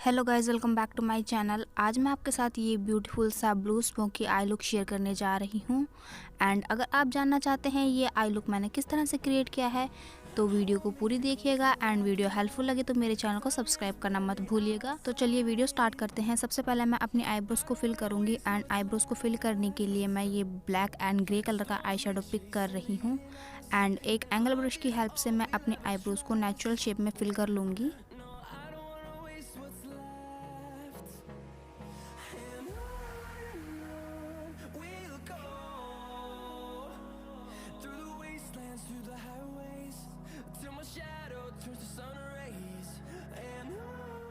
Hello guys, welcome back to my channel. आज मैं आपके साथ ये ब्यूटीफुल सा blue smoky eye look share करने जा रही हूँ। एंड अगर आप जानना चाहते हैं ये आई लुक मैंने किस तरह से क्रिएट किया है तो वीडियो को पूरी देखिएगा। एंड वीडियो हेल्पफुल लगे तो मेरे चैनल को सब्सक्राइब करना मत भूलिएगा। तो चलिए वीडियो स्टार्ट करते हैं। सबसे पहले मैं अपनी आईब्रोज को फिल करूँगी। एंड आईब्रोज को फिल करने के लिए मैं ये ब्लैक एंड ग्रे कलर का आई शेडो पिक कर रही हूँ। एंड एक एंगल ब्रश की हेल्प से मैं अपने आईब्रोज को नेचुरल शेप में फिल कर लूँगी।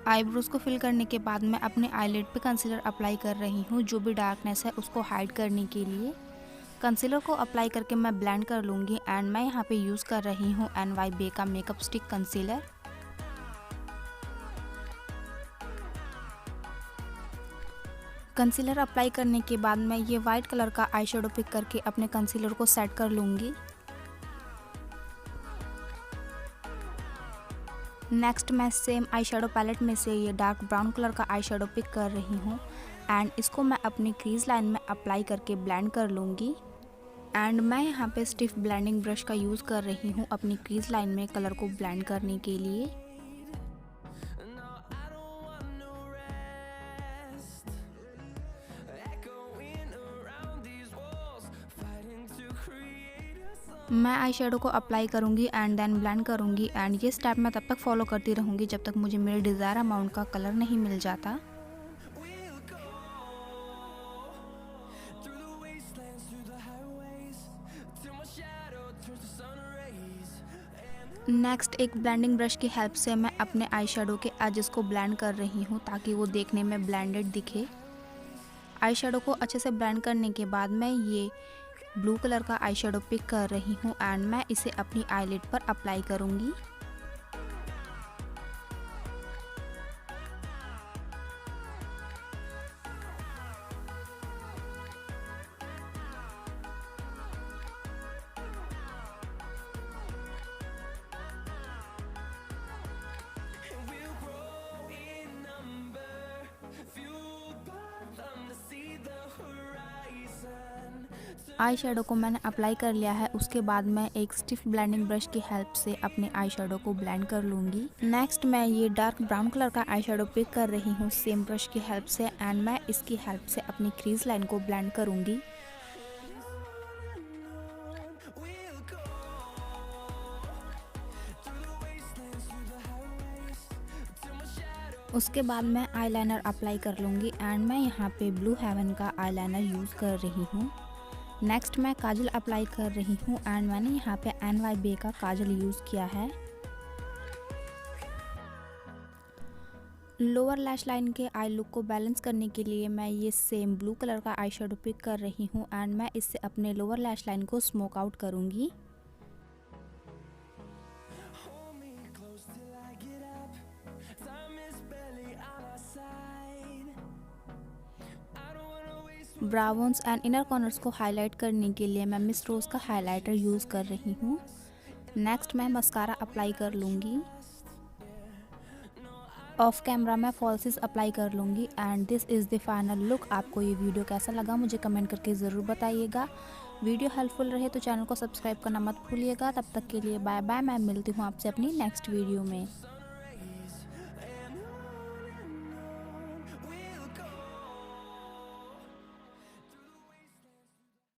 आईब्रोज को फिल करने के बाद मैं अपने आईलिड पे कंसीलर अप्लाई कर रही हूँ, जो भी डार्कनेस है उसको हाइड करने के लिए। कंसीलर को अप्लाई करके मैं ब्लेंड कर लूँगी। एंड मैं यहाँ पे यूज़ कर रही हूँ NYB का makeup stick concealer. Concealer apply करने के बाद मैं ये वाइट कलर का आई शेडो पिक करके अपने कंसीलर को सेट कर लूँगी। नेक्स्ट मैं सेम आई शेडो पैलेट में से ये डार्क ब्राउन कलर का आई शेडो पिक कर रही हूँ। एंड इसको मैं अपनी क्रीज लाइन में अप्लाई करके ब्लेंड कर लूँगी। एंड मैं यहाँ पे स्टिफ ब्लेंडिंग ब्रश का यूज़ कर रही हूँ अपनी क्रीज लाइन में कलर को ब्लेंड करने के लिए। मैं आई शेडो को अप्लाई करूँगी एंड देन ब्लेंड करूँगी। एंड ये स्टेप मैं तब तक फॉलो करती रहूँगी जब तक मुझे मेरे डिज़ायर अमाउंट का कलर नहीं मिल जाता। नेक्स्ट एक ब्लेंडिंग ब्रश की हेल्प से मैं अपने आई शेडो के एजेस को ब्लेंड कर रही हूँ ताकि वो देखने में ब्लेंडेड दिखे। आई शेडो को अच्छे से ब्लेंड करने के बाद मैं ये ब्लू कलर का आई शेडो पिक कर रही हूँ एंड मैं इसे अपनी आईलिड पर अप्लाई करूँगी। आई शेडो को मैंने अप्लाई कर लिया है। उसके बाद मैं एक स्टिफ ब्लेंडिंग ब्रश की हेल्प से अपने आई शेडो को ब्लेंड कर लूँगी। नेक्स्ट मैं ये डार्क ब्राउन कलर का आई शेडो पिक कर रही हूँ सेम ब्रश की हेल्प से। एंड मैं इसकी हेल्प से अपनी क्रीज लाइन को ब्लेंड करूँगी। उसके बाद मैं आईलाइनर अप्लाई कर लूँगी। एंड मैं यहाँ पे ब्लू हेवन का आईलाइनर यूज़ कर रही हूँ। नेक्स्ट मैं काजल अप्लाई कर रही हूँ। एंड मैंने यहाँ पे NYB का काजल यूज़ किया है। लोअर लैश लाइन के आई लुक को बैलेंस करने के लिए मैं ये सेम ब्लू कलर का आई शेडो पिक कर रही हूँ। एंड मैं इससे अपने लोअर लैश लाइन को स्मोक आउट करूँगी। ब्राउन्स एंड इनर कॉर्नर्स को हाईलाइट करने के लिए मैं मिस रोज का हाइलाइटर यूज़ कर रही हूँ। नेक्स्ट मैं मस्कारा अप्लाई कर लूँगी। ऑफ कैमरा मैं फॉल्सिस अप्लाई कर लूँगी। And this is the final look. आपको ये वीडियो कैसा लगा मुझे कमेंट करके ज़रूर बताइएगा। वीडियो हेल्पफुल रहे तो चैनल को सब्सक्राइब करना मत भूलिएगा। तब तक के लिए बाय बाय। मैं मिलती हूँ आपसे अपनी नेक्स्ट वीडियो में।